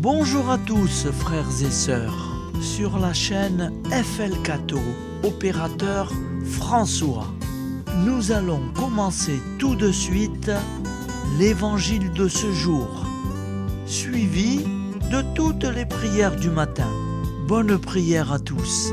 Bonjour à tous frères et sœurs, sur la chaîne FL Cato, opérateur François. Nous allons commencer tout de suite l'évangile de ce jour, suivi de toutes les prières du matin. Bonne prière à tous.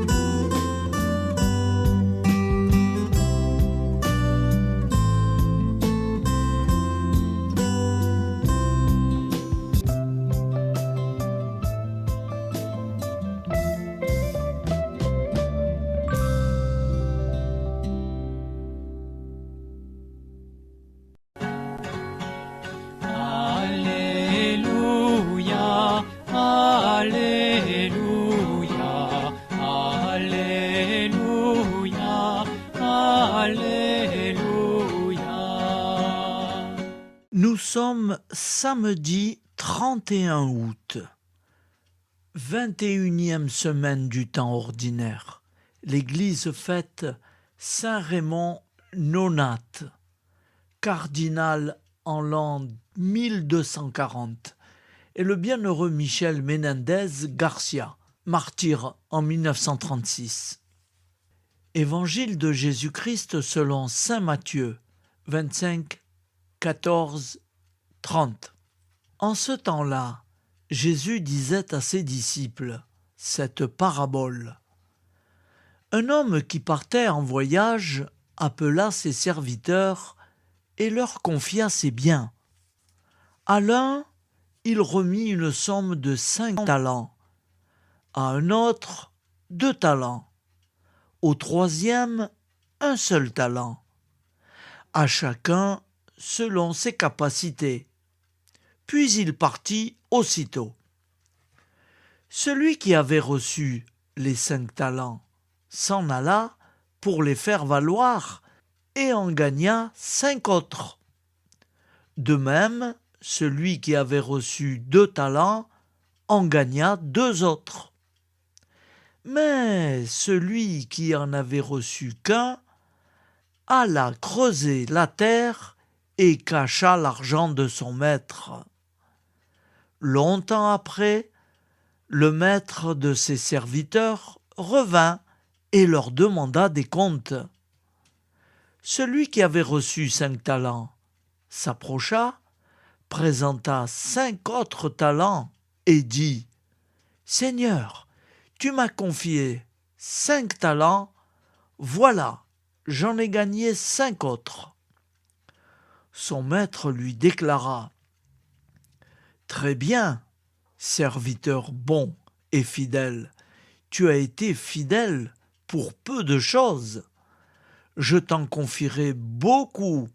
Alléluia, Alléluia, Alléluia, Alléluia. Nous sommes samedi 31 août, 21e semaine du temps ordinaire. L'Église fête Saint Raymond Nonate, cardinal en l'an 1240, et le bienheureux Michel Ménendez Garcia, martyr en 1936. Évangile de Jésus-Christ selon saint Matthieu 25, 14, 30. En ce temps-là, Jésus disait à ses disciples cette parabole. Un homme qui partait en voyage appela ses serviteurs et leur confia ses biens. À l'un, il remit une somme de 5 talents, à un autre 2 talents, au troisième 1 seul talent, à chacun selon ses capacités. Puis il partit aussitôt. Celui qui avait reçu les 5 talents s'en alla pour les faire valoir et en gagna 5 autres. De même, celui qui avait reçu 2 talents en gagna 2 autres. Mais celui qui en avait reçu qu'un alla creuser la terre et cacha l'argent de son maître. Longtemps après, le maître de ses serviteurs revint et leur demanda des comptes. Celui qui avait reçu 5 talents s'approcha, présenta 5 autres talents et dit « Seigneur, tu m'as confié 5 talents, voilà, j'en ai gagné 5 autres. » Son maître lui déclara « Très bien, serviteur bon et fidèle, tu as été fidèle pour peu de choses. Je t'en confierai beaucoup.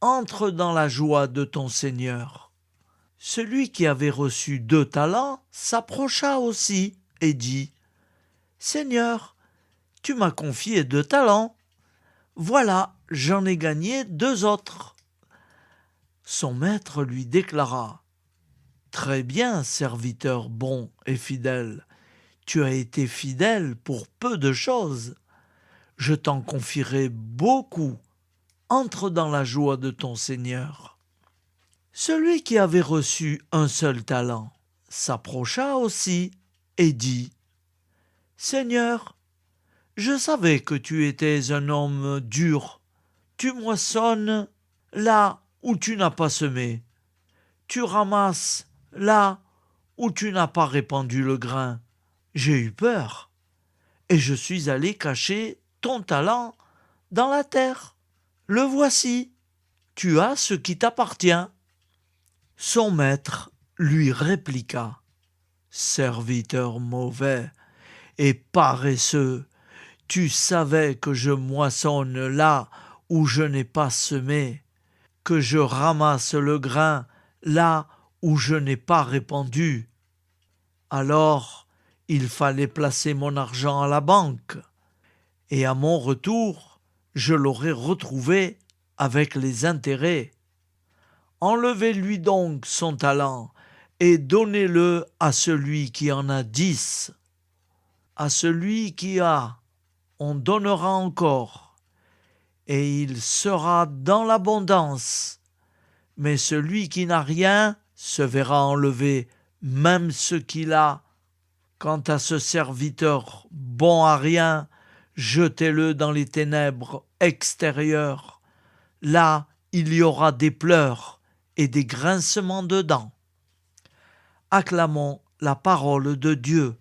Entre dans la joie de ton Seigneur. » Celui qui avait reçu 2 talents s'approcha aussi et dit « Seigneur, tu m'as confié 2 talents. Voilà, j'en ai gagné 2 autres. » Son maître lui déclara « Très bien, serviteur bon et fidèle, tu as été fidèle pour peu de choses. Je t'en confierai beaucoup. Entre dans la joie de ton Seigneur. » Celui qui avait reçu 1 seul talent s'approcha aussi et dit « Seigneur, je savais que tu étais un homme dur. Tu moissonnes là où tu n'as pas semé. Tu ramasses là où tu n'as pas répandu le grain. J'ai eu peur et je suis allé cacher ton talent dans la terre. Le voici, tu as ce qui t'appartient. » Son maître lui répliqua « Serviteur mauvais et paresseux, tu savais que je moissonne là où je n'ai pas semé, que je ramasse le grain là où je n'ai pas répandu. Alors, il fallait placer mon argent à la banque, et à mon retour, je l'aurais retrouvé avec les intérêts. Enlevez-lui donc son talent et donnez-le à celui qui en a 10. À celui qui a, on donnera encore, et il sera dans l'abondance. Mais celui qui n'a rien se verra enlevé même ce qu'il a. Quant à ce serviteur bon à rien, jetez-le dans les ténèbres extérieures. Là, il y aura des pleurs et des grincements de dents. Acclamons la parole de Dieu.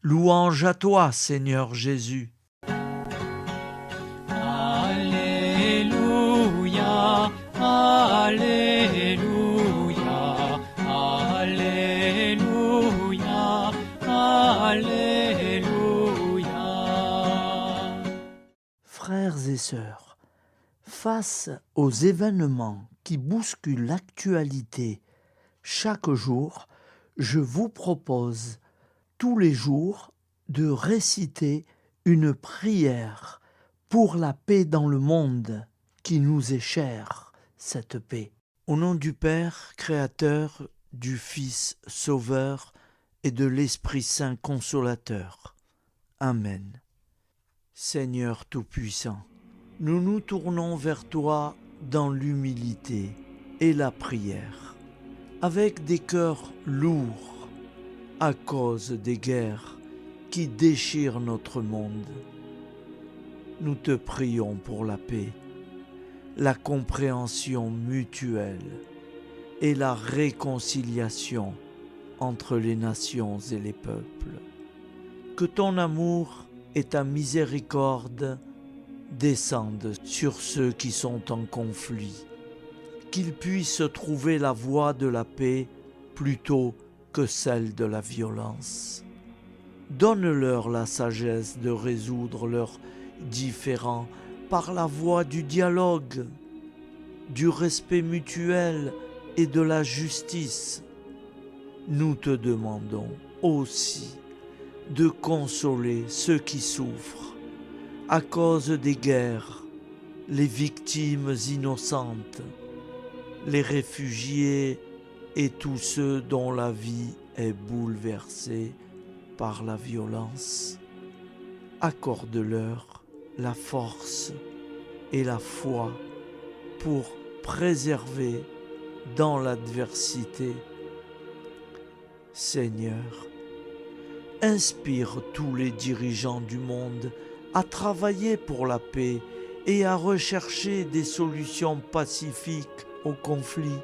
Louange à toi, Seigneur Jésus. Alléluia, Alléluia, Alléluia, Alléluia. Frères et sœurs, face aux événements qui bousculent l'actualité chaque jour, je vous propose tous les jours de réciter une prière pour la paix dans le monde qui nous est chère, cette paix. Au nom du Père, Créateur, du Fils, Sauveur et de l'Esprit Saint Consolateur. Amen. Seigneur Tout-Puissant, nous nous tournons vers toi dans l'humilité et la prière, avec des cœurs lourds à cause des guerres qui déchirent notre monde. Nous te prions pour la paix, la compréhension mutuelle et la réconciliation entre les nations et les peuples. Que ton amour et ta miséricorde descendent sur ceux qui sont en conflit, qu'ils puissent trouver la voie de la paix plutôt que celle de la violence. Donne-leur la sagesse de résoudre leurs différends par la voie du dialogue, du respect mutuel et de la justice. Nous te demandons aussi de consoler ceux qui souffrent à cause des guerres, les victimes innocentes, les réfugiés et tous ceux dont la vie est bouleversée par la violence. Accorde-leur la force et la foi pour préserver dans l'adversité. Seigneur, inspire tous les dirigeants du monde à travailler pour la paix et à rechercher des solutions pacifiques aux conflits.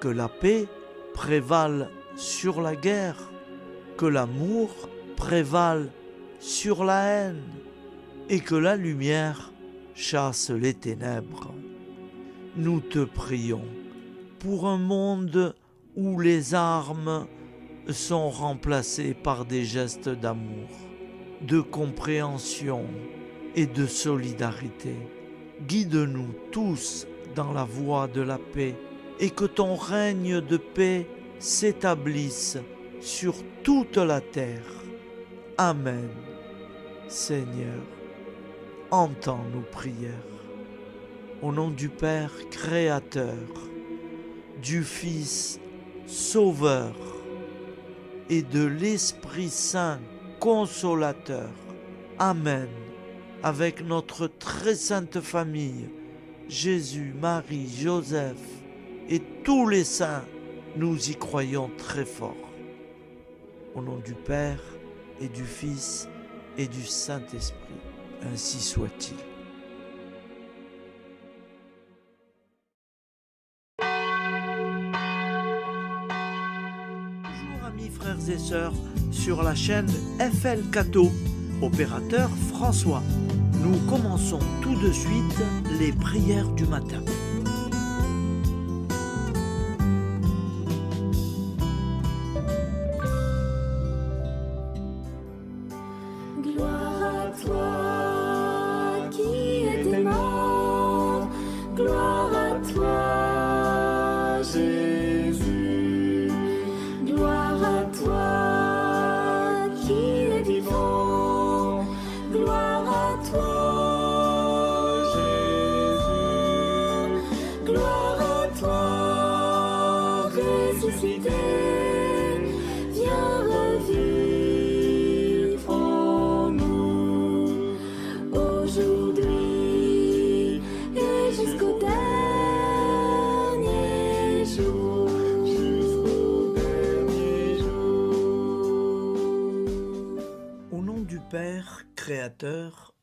Que la paix prévale sur la guerre, que l'amour prévale sur la haine et que la lumière chasse les ténèbres. Nous te prions pour un monde où les armes sont remplacées par des gestes d'amour, de compréhension et de solidarité. Guide-nous tous dans la voie de la paix et que ton règne de paix s'établisse sur toute la terre. Amen. Seigneur, entends nos prières. Au nom du Père Créateur, du Fils Sauveur et de l'Esprit Saint Consolateur. Amen. Avec notre très sainte famille, Jésus, Marie, Joseph et tous les saints, nous y croyons très fort. Au nom du Père et du Fils et du Saint-Esprit, ainsi soit-il. Bonjour amis frères et sœurs sur la chaîne FL Cato, opérateur François. Nous commençons tout de suite les prières du matin. Gloire à toi qui es mort, gloire à toi Jésus, gloire à toi qui es vivant, gloire à toi Jésus, gloire à toi ressuscité, viens revivre en nous aujourd'hui et jusqu'au dernier jour. Père créateur,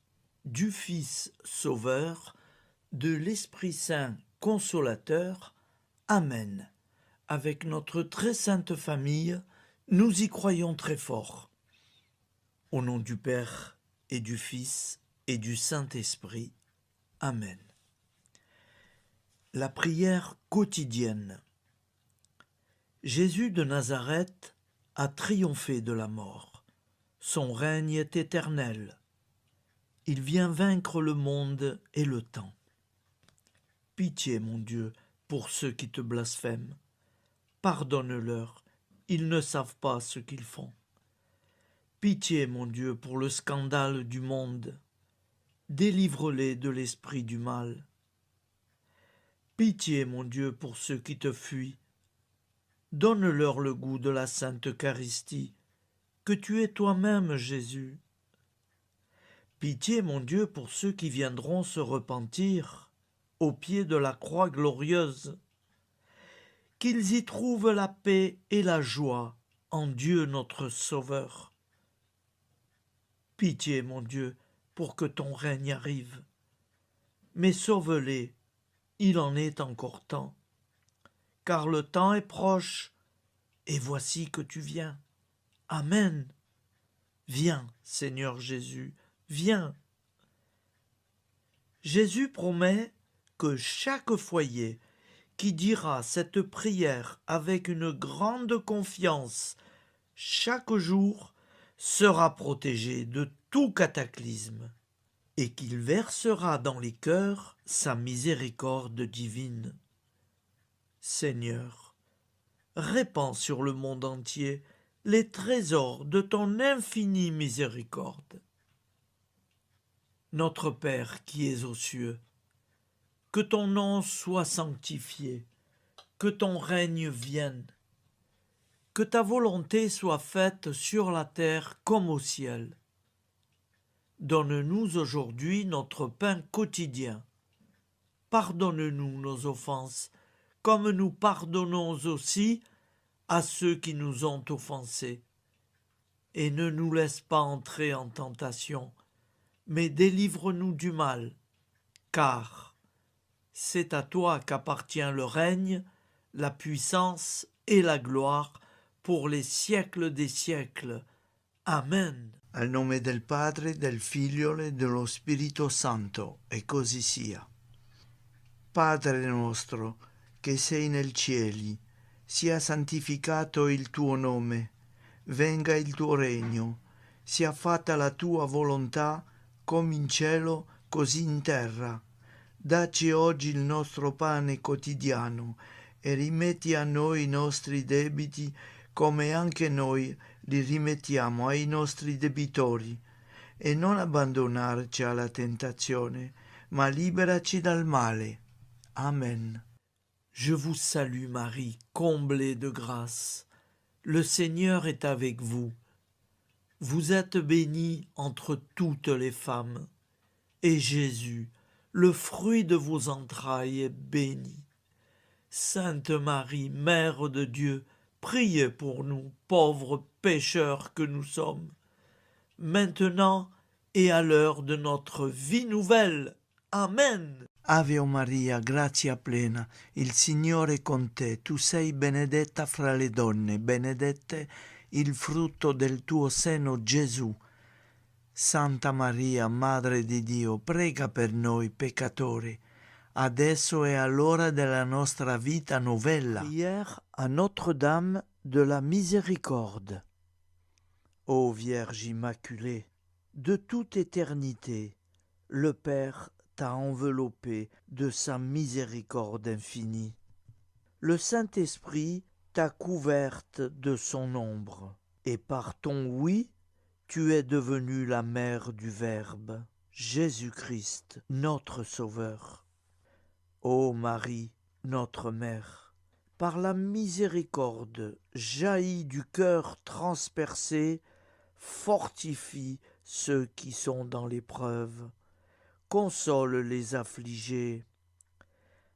du Fils sauveur, de l'Esprit Saint consolateur. Amen. Avec notre très sainte famille, nous y croyons très fort. Au nom du Père et du Fils et du Saint-Esprit. Amen. La prière quotidienne. Jésus de Nazareth a triomphé de la mort. Son règne est éternel. Il vient vaincre le monde et le temps. Pitié, mon Dieu, pour ceux qui te blasphèment. Pardonne-leur, ils ne savent pas ce qu'ils font. Pitié, mon Dieu, pour le scandale du monde. Délivre-les de l'esprit du mal. Pitié, mon Dieu, pour ceux qui te fuient. Donne-leur le goût de la Sainte Eucharistie, que tu es toi-même, Jésus. Pitié, mon Dieu, pour ceux qui viendront se repentir au pied de la croix glorieuse, qu'ils y trouvent la paix et la joie en Dieu notre Sauveur. Pitié, mon Dieu, pour que ton règne arrive. Mais sauve-les, il en est encore temps, car le temps est proche, et voici que tu viens. Amen. Viens, Seigneur Jésus, viens. Jésus promet que chaque foyer qui dira cette prière avec une grande confiance chaque jour sera protégé de tout cataclysme et qu'il versera dans les cœurs sa miséricorde divine. Seigneur, répands sur le monde entier les trésors de ton infinie miséricorde. Notre Père qui es aux cieux, que ton nom soit sanctifié, que ton règne vienne, que ta volonté soit faite sur la terre comme au ciel. Donne-nous aujourd'hui notre pain quotidien. Pardonne-nous nos offenses, comme nous pardonnons aussi à ceux qui nous ont offensés. Et ne nous laisse pas entrer en tentation, mais délivre-nous du mal, car c'est à toi qu'appartient le règne, la puissance et la gloire pour les siècles des siècles. Amen. Al nome del Padre, del Figlio e dello Spirito Santo, e così sia. Padre nostro, che sei nel cieli, sia santificato il tuo nome, venga il tuo regno, sia fatta la tua volontà, come in cielo, così in terra. Dacci oggi il nostro pane quotidiano e rimetti a noi i nostri debiti, come anche noi li rimettiamo ai nostri debitori, e non abbandonarci alla tentazione, ma liberaci dal male. Amen. Je vous salue Marie, comblée de grâce. Le Seigneur est avec vous. Vous êtes bénie entre toutes les femmes, et Jésus, le fruit de vos entrailles, est béni. Sainte Marie, Mère de Dieu, priez pour nous, pauvres pécheurs que nous sommes, maintenant et à l'heure de notre vie nouvelle. Amen. Ave Maria, grazia plena, il Signore è con te, tu sei benedetta fra le donne, benedetto il frutto del tuo seno, Gesù. Santa Maria, Madre di Dio, prega per noi peccatori, adesso e all'ora della nostra vita novella. Prière à Notre-Dame de la Miséricorde. Ô Vierge Immaculée, de toute éternité, le Père t'a enveloppé de sa miséricorde infinie. Le Saint-Esprit t'a couverte de son ombre, et par ton oui, tu es devenue la mère du Verbe, Jésus-Christ, notre Sauveur. Ô Marie, notre Mère, par la miséricorde jaillie du cœur transpercé, fortifie ceux qui sont dans l'épreuve, console les affligés,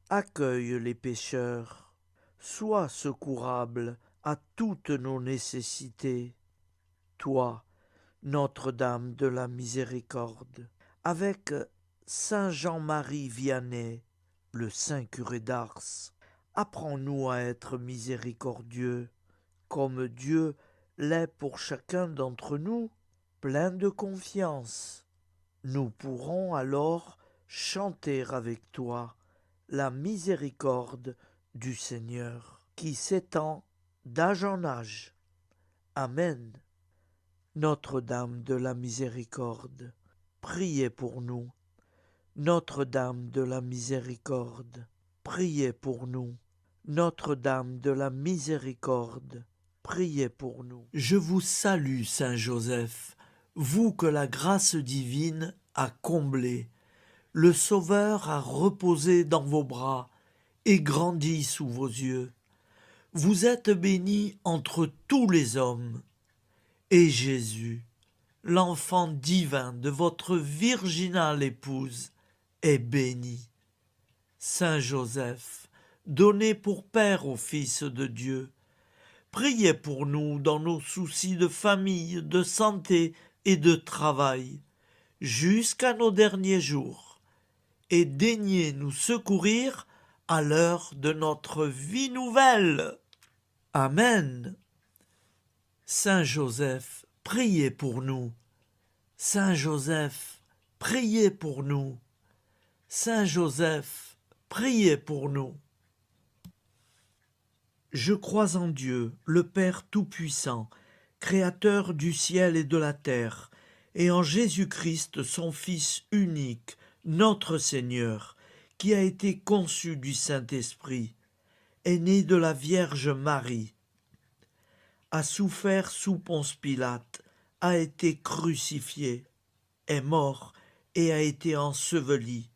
accueille les pécheurs, sois secourable à toutes nos nécessités. Toi, Notre-Dame de la Miséricorde. Avec Saint Jean-Marie Vianney, le Saint curé d'Ars, apprends-nous à être miséricordieux, comme Dieu l'est pour chacun d'entre nous, plein de confiance. Nous pourrons alors chanter avec toi la miséricorde du Seigneur, qui s'étend d'âge en âge. Amen. Notre-Dame de la Miséricorde, priez pour nous. Notre-Dame de la Miséricorde, priez pour nous. Notre-Dame de la Miséricorde, priez pour nous. Je vous salue, Saint Joseph, vous que la grâce divine a comblé. Le Sauveur a reposé dans vos bras et grandi sous vos yeux. Vous êtes bénie entre tous les hommes. Et Jésus, l'enfant divin de votre virginale épouse, est béni. Saint Joseph, donné pour Père au Fils de Dieu, priez pour nous dans nos soucis de famille, de santé et de travail, jusqu'à nos derniers jours, et daignez nous secourir à l'heure de notre vie nouvelle. Amen. Saint Joseph, priez pour nous. Saint Joseph, priez pour nous. Saint Joseph, priez pour nous. Je crois en Dieu, le Père Tout-Puissant, Créateur du ciel et de la terre, et en Jésus-Christ, son Fils unique, notre Seigneur, qui a été conçu du Saint-Esprit, est né de la Vierge Marie, a souffert sous Ponce Pilate, a été crucifié, est mort et a été enseveli,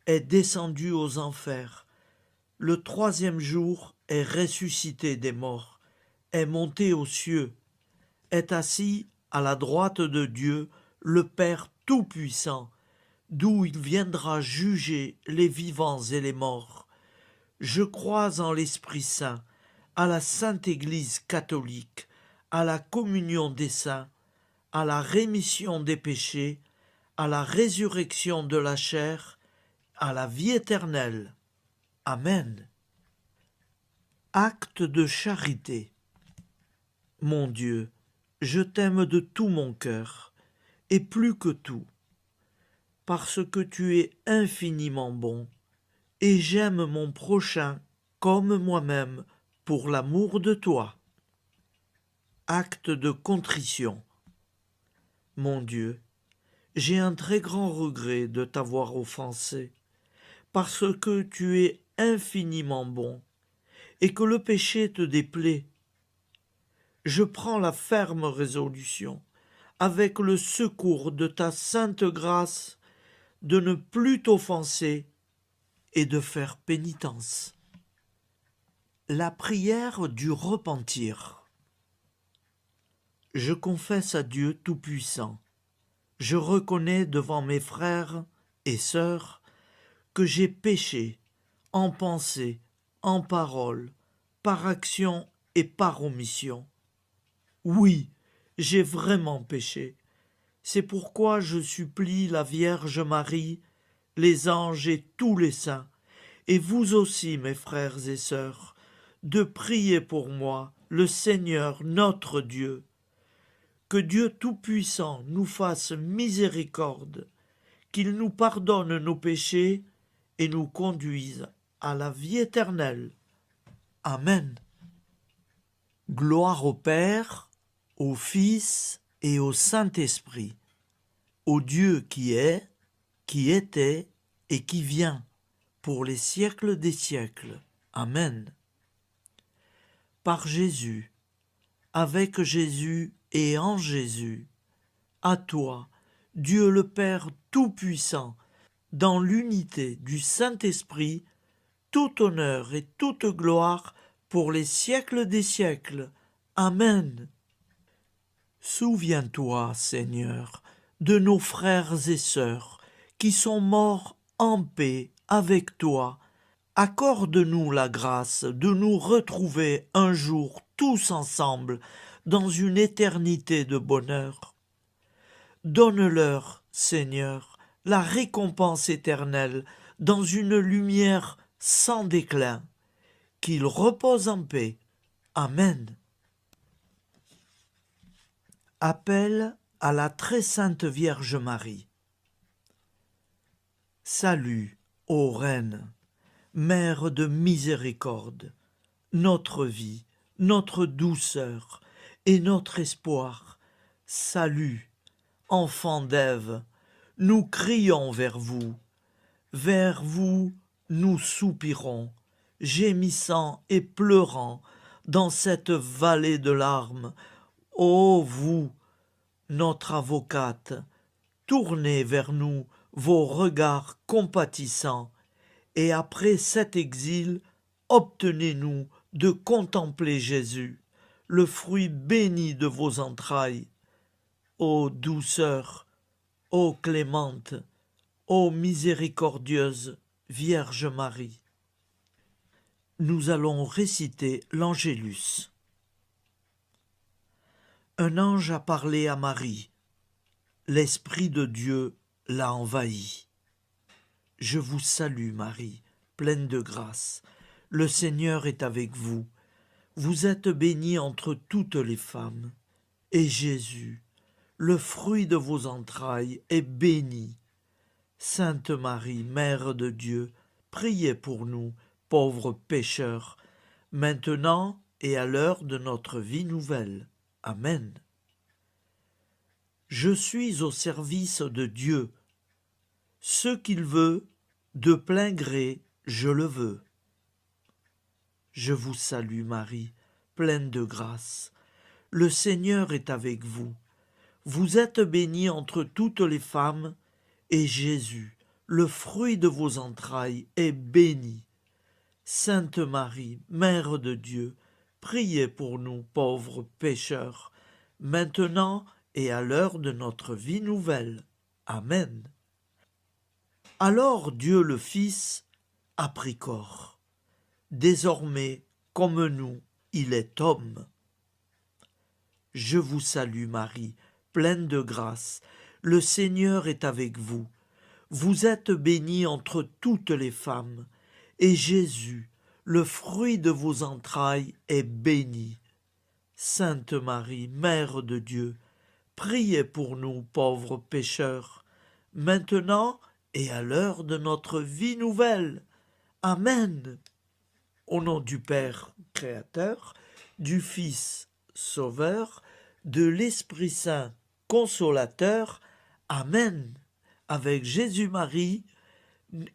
est descendu aux enfers, le troisième jour est ressuscité des morts, est monté aux cieux, est assis à la droite de Dieu, le Père Tout-Puissant, d'où il viendra juger les vivants et les morts. Je crois en l'Esprit Saint, à la Sainte Église catholique, à la communion des saints, à la rémission des péchés, à la résurrection de la chair, à la vie éternelle. Amen. Acte de charité. Mon Dieu, je t'aime de tout mon cœur, et plus que tout, parce que tu es infiniment bon, et j'aime mon prochain comme moi-même, pour l'amour de toi. Acte de contrition. Mon Dieu, j'ai un très grand regret de t'avoir offensé, parce que tu es infiniment bon, et que le péché te déplaît. Je prends la ferme résolution, avec le secours de ta sainte grâce, de ne plus t'offenser et de faire pénitence. La prière du repentir. Je confesse à Dieu Tout-Puissant, je reconnais devant mes frères et sœurs que j'ai péché en pensée, en parole, par action et par omission. Oui, j'ai vraiment péché. C'est pourquoi je supplie la Vierge Marie, les anges et tous les saints, et vous aussi, mes frères et sœurs, de prier pour moi, le Seigneur notre Dieu. Que Dieu Tout-Puissant nous fasse miséricorde, qu'il nous pardonne nos péchés et nous conduise à la vie éternelle. Amen. Gloire au Père, au Fils et au Saint-Esprit, au Dieu qui est, qui était et qui vient, pour les siècles des siècles. Amen. Par Jésus, avec Jésus et en Jésus, à toi, Dieu le Père Tout-Puissant, dans l'unité du Saint-Esprit, tout honneur et toute gloire pour les siècles des siècles. Amen. Souviens-toi, Seigneur, de nos frères et sœurs qui sont morts en paix avec toi. Accorde-nous la grâce de nous retrouver un jour tous ensemble dans une éternité de bonheur. Donne-leur, Seigneur, la récompense éternelle dans une lumière sans déclin. Qu'ils reposent en paix. Amen. Appel à la très sainte Vierge Marie. Salut, ô Reine, Mère de miséricorde, notre vie, notre douceur et notre espoir. Salut, enfant d'Ève, nous crions vers vous. Vers vous, nous soupirons, gémissant et pleurant dans cette vallée de larmes. Ô vous, notre avocate, tournez vers nous vos regards compatissants, et après cet exil, obtenez-nous de contempler Jésus, le fruit béni de vos entrailles. Ô douceur, ô clémente, ô miséricordieuse Vierge Marie. Nous allons réciter l'Angélus. Un ange a parlé à Marie. L'Esprit de Dieu l'a envahie. Je vous salue, Marie, pleine de grâce. Le Seigneur est avec vous. Vous êtes bénie entre toutes les femmes. Et Jésus, le fruit de vos entrailles, est béni. Sainte Marie, Mère de Dieu, priez pour nous, pauvres pécheurs, maintenant et à l'heure de notre vie nouvelle. Amen. Je suis au service de Dieu. Ce qu'il veut, de plein gré, je le veux. Je vous salue, Marie, pleine de grâce. Le Seigneur est avec vous. Vous êtes bénie entre toutes les femmes, et Jésus, le fruit de vos entrailles, est béni. Sainte Marie, Mère de Dieu, priez pour nous pauvres pécheurs, maintenant et à l'heure de notre vie nouvelle. Amen. Alors Dieu le Fils a pris corps. Désormais, comme nous, il est homme. Je vous salue Marie, pleine de grâce. Le Seigneur est avec vous. Vous êtes bénie entre toutes les femmes, et Jésus, le fruit de vos entrailles, est béni. Sainte Marie, Mère de Dieu, priez pour nous pauvres pécheurs, maintenant et à l'heure de notre vie nouvelle. Amen. Au nom du Père Créateur, du Fils Sauveur, de l'Esprit Saint Consolateur. Amen. Avec Jésus-Marie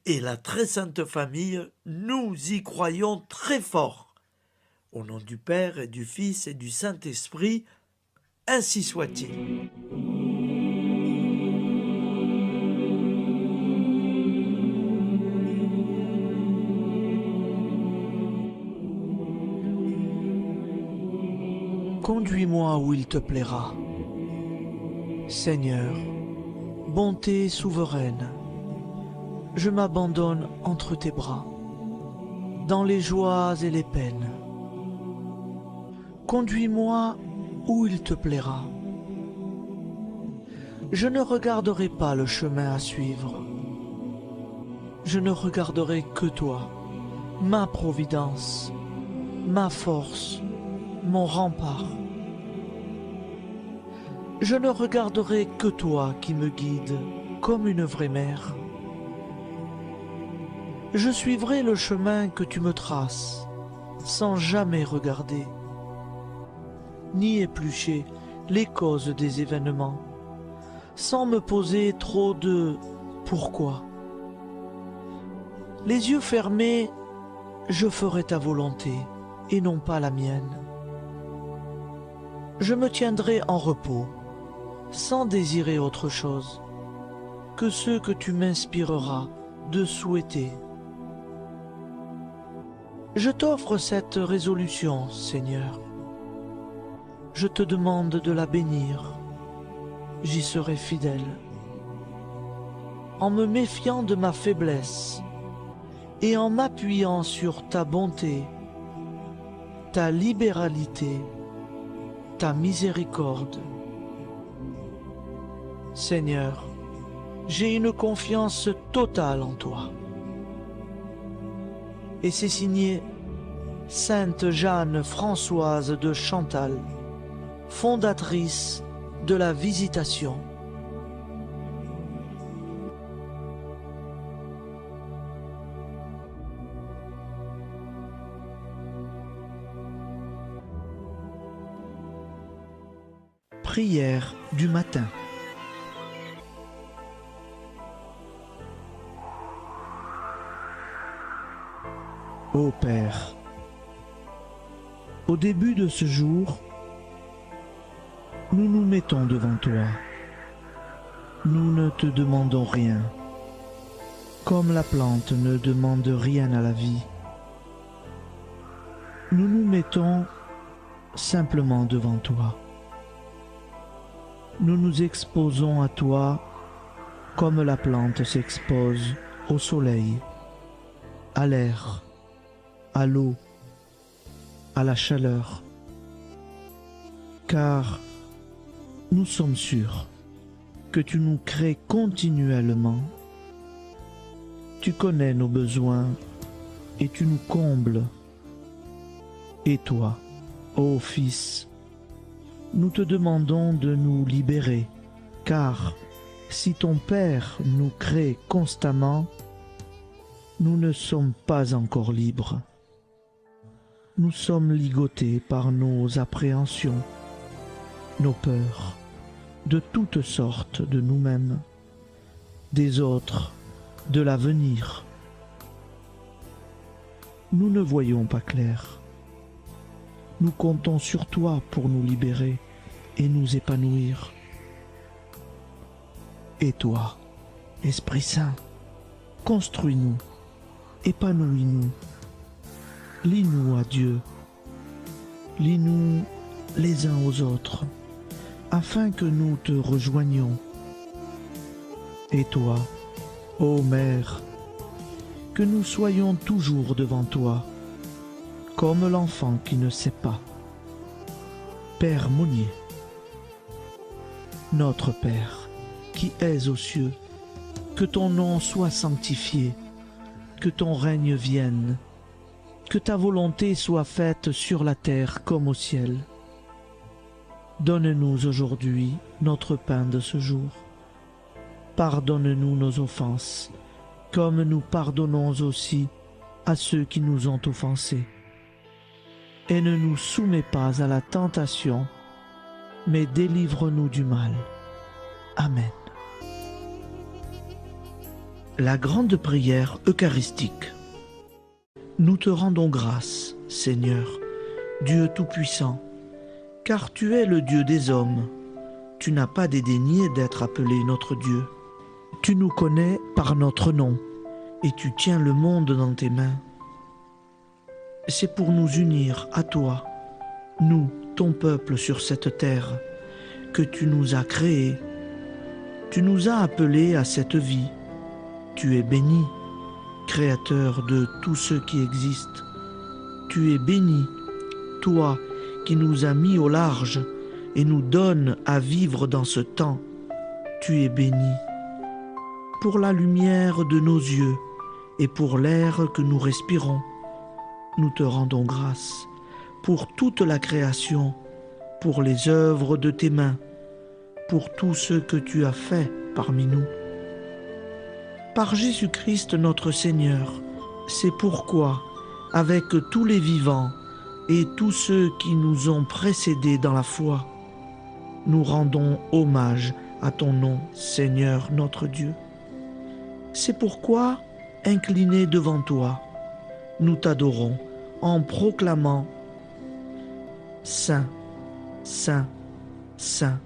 et la très sainte famille, nous y croyons très fort. Au nom du Père et du Fils et du Saint-Esprit, ainsi soit-il. Conduis-moi où il te plaira. Seigneur, bonté souveraine, je m'abandonne entre tes bras, dans les joies et les peines. Conduis-moi où il te plaira. Je ne regarderai pas le chemin à suivre. Je ne regarderai que toi, ma providence, ma force, mon rempart. Je ne regarderai que toi qui me guides comme une vraie mère. Je suivrai le chemin que tu me traces, sans jamais regarder, ni éplucher les causes des événements, sans me poser trop de « pourquoi ». Les yeux fermés, je ferai ta volonté et non pas la mienne. Je me tiendrai en repos, sans désirer autre chose que ce que tu m'inspireras de souhaiter. Je t'offre cette résolution, Seigneur. Je te demande de la bénir. J'y serai fidèle. En me méfiant de ma faiblesse et en m'appuyant sur ta bonté, ta libéralité, ta miséricorde. Seigneur, j'ai une confiance totale en toi. Et c'est signé Sainte Jeanne Françoise de Chantal, fondatrice de la Visitation. Prière du matin. Ô Père, au début de ce jour, nous nous mettons devant toi. Nous ne te demandons rien, comme la plante ne demande rien à la vie. Nous nous mettons simplement devant toi. Nous nous exposons à toi comme la plante s'expose au soleil, à l'air, à l'eau, à la chaleur. Car nous sommes sûrs que tu nous crées continuellement. Tu connais nos besoins et tu nous combles. Et toi, ô Fils, nous te demandons de nous libérer, car si ton Père nous crée constamment, nous ne sommes pas encore libres. Nous sommes ligotés par nos appréhensions, nos peurs, de toutes sortes de nous-mêmes, des autres, de l'avenir. Nous ne voyons pas clair. Nous comptons sur toi pour nous libérer et nous épanouir. Et toi, Esprit Saint, construis-nous, épanouis-nous, lie-nous à Dieu, lie-nous les uns aux autres, afin que nous te rejoignions. Et toi, ô Mère, que nous soyons toujours devant toi, comme l'enfant qui ne sait pas. Père Monnier, notre Père, qui es aux cieux, que ton nom soit sanctifié, que ton règne vienne, que ta volonté soit faite sur la terre comme au ciel. Donne-nous aujourd'hui notre pain de ce jour. Pardonne-nous nos offenses, comme nous pardonnons aussi à ceux qui nous ont offensés. Et ne nous soumets pas à la tentation, mais délivre-nous du mal. Amen. La grande prière eucharistique. Nous te rendons grâce, Seigneur, Dieu Tout-Puissant, car tu es le Dieu des hommes. Tu n'as pas dédaigné d'être appelé notre Dieu. Tu nous connais par notre nom, et tu tiens le monde dans tes mains. C'est pour nous unir à toi, nous, ton peuple sur cette terre, que tu nous as créés. Tu nous as appelés à cette vie. Tu es béni, Créateur de tout ce qui existe. Tu es béni, toi qui nous as mis au large et nous donnes à vivre dans ce temps. Tu es béni. Pour la lumière de nos yeux et pour l'air que nous respirons, nous te rendons grâce. Pour toute la création, pour les œuvres de tes mains, pour tout ce que tu as fait parmi nous. Par Jésus-Christ notre Seigneur, c'est pourquoi, avec tous les vivants et tous ceux qui nous ont précédés dans la foi, nous rendons hommage à ton nom, Seigneur notre Dieu. C'est pourquoi, inclinés devant toi, nous t'adorons en proclamant « Saint, Saint, Saint ».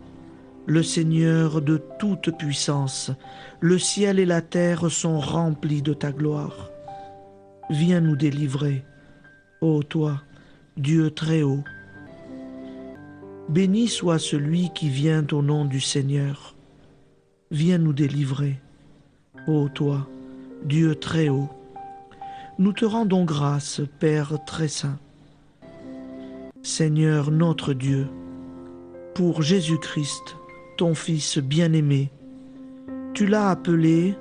Le Seigneur de toute puissance, le ciel et la terre sont remplis de ta gloire. Viens nous délivrer, ô toi, Dieu très haut. Béni soit celui qui vient au nom du Seigneur. Viens nous délivrer, ô toi, Dieu très haut. Nous te rendons grâce, Père très saint. Seigneur notre Dieu, pour Jésus-Christ, ton Fils bien-aimé. Tu l'as appelé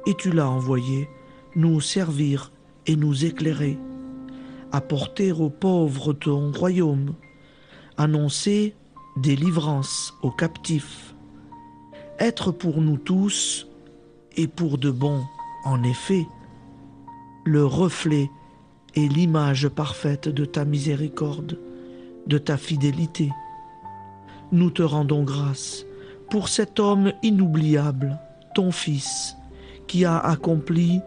et tu l'as envoyé nous servir et nous éclairer, apporter aux pauvres ton royaume, annoncer délivrance aux captifs, être pour nous tous et pour de bon, en effet, le reflet et l'image parfaite de ta miséricorde, de ta fidélité. Nous te rendons grâce pour cet homme inoubliable, ton Fils, qui a accompli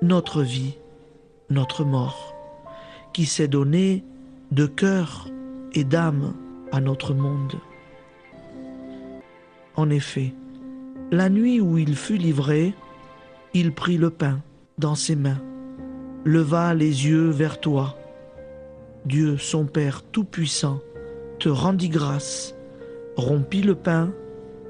notre vie, notre mort, qui s'est donné de cœur et d'âme à notre monde. En effet, la nuit où il fut livré, il prit le pain dans ses mains, leva les yeux vers toi. Dieu, son Père Tout-Puissant, te rendit grâce, rompit le pain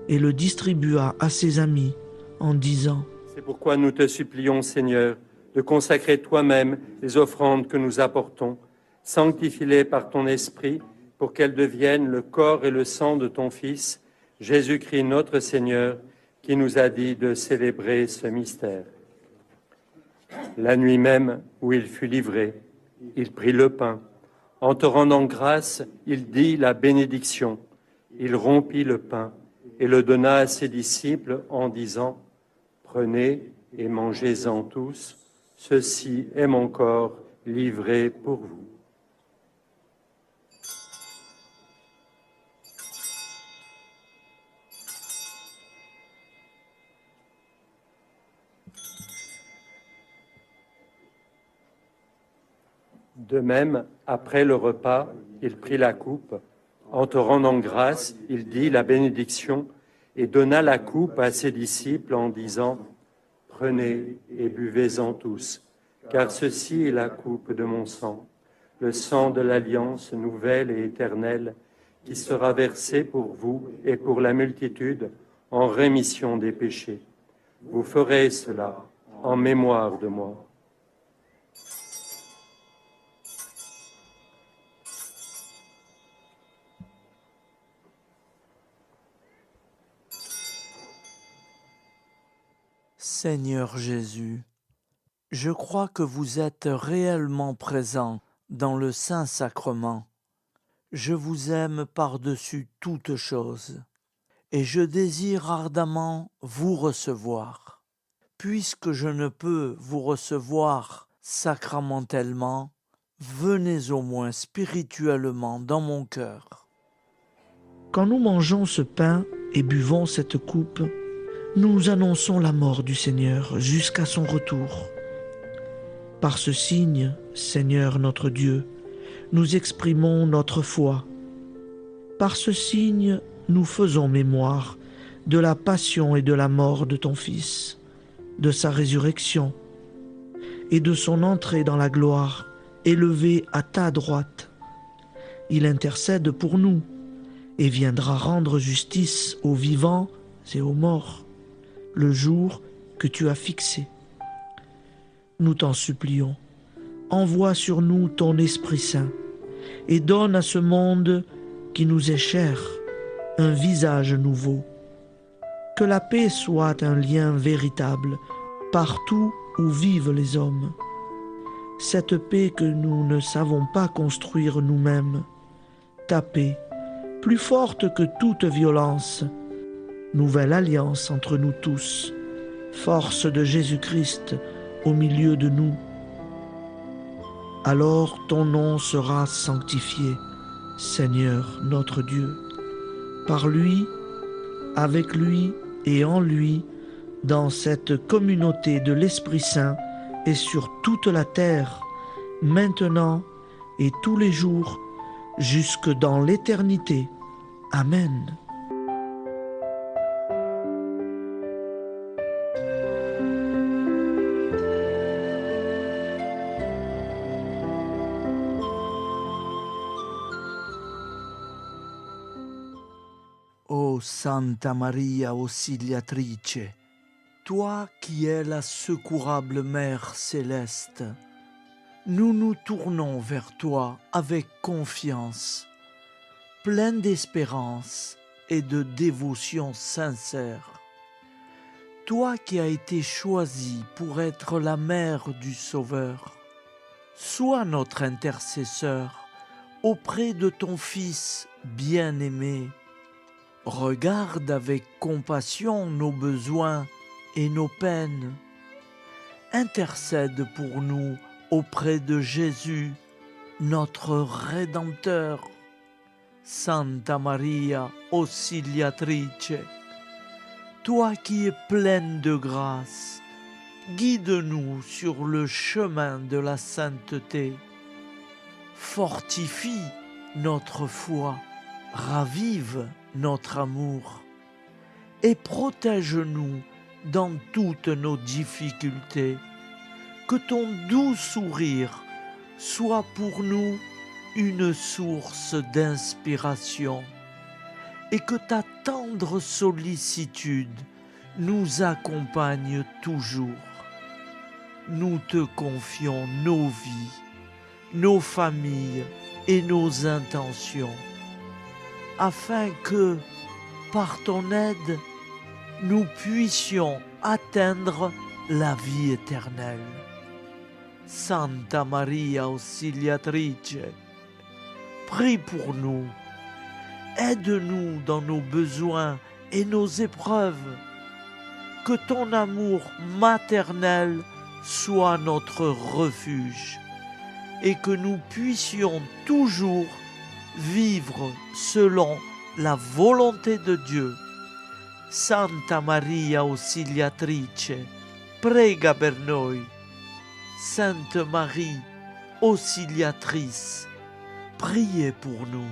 et le distribua à ses amis en disant : C'est pourquoi nous te supplions, Seigneur, de consacrer toi-même les offrandes que nous apportons. Sanctifie-les par ton Esprit pour qu'elles deviennent le corps et le sang de ton Fils, Jésus-Christ notre Seigneur, qui nous a dit de célébrer ce mystère. La nuit même où il fut livré, il prit le pain. En te rendant grâce, il dit la bénédiction. Il rompit le pain et le donna à ses disciples en disant : Prenez et mangez-en tous, ceci est mon corps livré pour vous. De même, après le repas, il prit la coupe. En te rendant grâce, il dit la bénédiction et donna la coupe à ses disciples en disant : Prenez et buvez-en tous, car ceci est la coupe de mon sang, le sang de l'alliance nouvelle et éternelle, qui sera versé pour vous et pour la multitude en rémission des péchés. Vous ferez cela en mémoire de moi. Seigneur Jésus, je crois que vous êtes réellement présent dans le Saint-Sacrement. Je vous aime par-dessus toute chose et je désire ardemment vous recevoir. Puisque je ne peux vous recevoir sacramentellement, venez au moins spirituellement dans mon cœur. Quand nous mangeons ce pain et buvons cette coupe, nous annonçons la mort du Seigneur jusqu'à son retour. Par ce signe, Seigneur notre Dieu, nous exprimons notre foi. Par ce signe, nous faisons mémoire de la passion et de la mort de ton Fils, de sa résurrection et de son entrée dans la gloire, élevé à ta droite. Il intercède pour nous et viendra rendre justice aux vivants et aux morts, le jour que tu as fixé. Nous t'en supplions, envoie sur nous ton Esprit Saint et donne à ce monde qui nous est cher un visage nouveau. Que la paix soit un lien véritable partout où vivent les hommes. Cette paix que nous ne savons pas construire nous-mêmes, ta paix, plus forte que toute violence, nouvelle alliance entre nous tous, force de Jésus-Christ au milieu de nous. Alors ton nom sera sanctifié, Seigneur notre Dieu. Par lui, avec lui et en lui, dans cette communauté de l'Esprit Saint et sur toute la terre, maintenant et tous les jours, jusque dans l'éternité. Amen. Ô Santa Maria Auxiliatrice, toi qui es la secourable Mère céleste, nous nous tournons vers toi avec confiance, plein d'espérance et de dévotion sincère. Toi qui as été choisie pour être la mère du Sauveur, sois notre intercesseur auprès de ton Fils bien-aimé. Regarde avec compassion nos besoins et nos peines. Intercède pour nous auprès de Jésus, notre Rédempteur. Santa Maria Auxiliatrice, toi qui es pleine de grâce, guide-nous sur le chemin de la sainteté. Fortifie notre foi, ravive notre amour et protège-nous dans toutes nos difficultés. Que ton doux sourire soit pour nous une source d'inspiration et que ta tendre sollicitude nous accompagne toujours. Nous te confions nos vies, nos familles et nos intentions, afin que, par ton aide, nous puissions atteindre la vie éternelle. Santa Maria Auxiliatrice, prie pour nous, aide-nous dans nos besoins et nos épreuves, que ton amour maternel soit notre refuge et que nous puissions toujours vivre selon la volonté de Dieu. Santa Maria Auxiliatrice, prega per noi. Sainte Marie, Auxiliatrice, priez pour nous.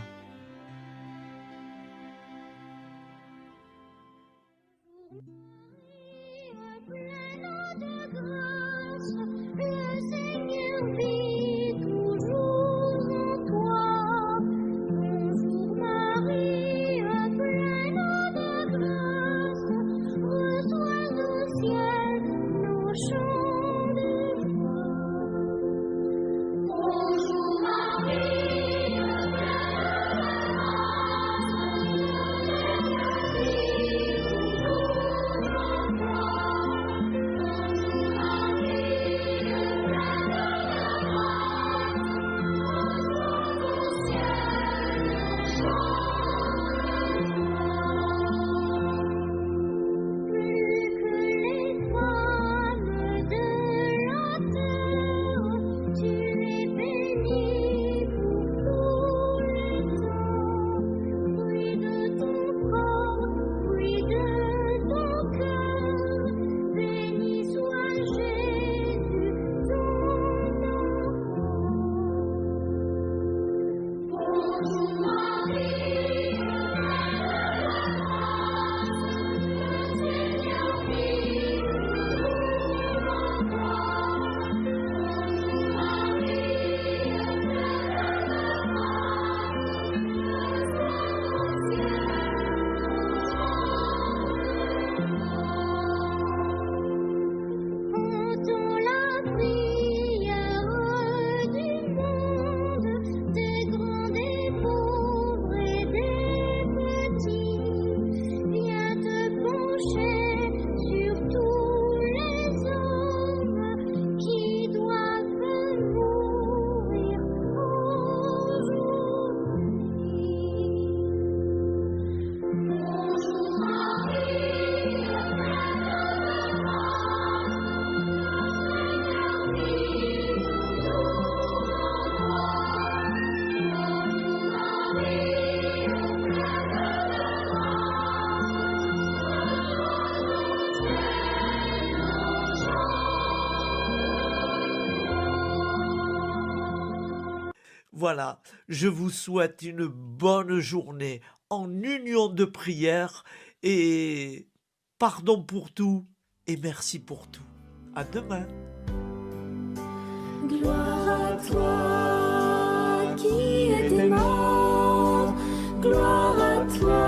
Voilà, je vous souhaite une bonne journée en union de prière et pardon pour tout et merci pour tout. À demain. Gloire à toi qui étais mort, gloire à toi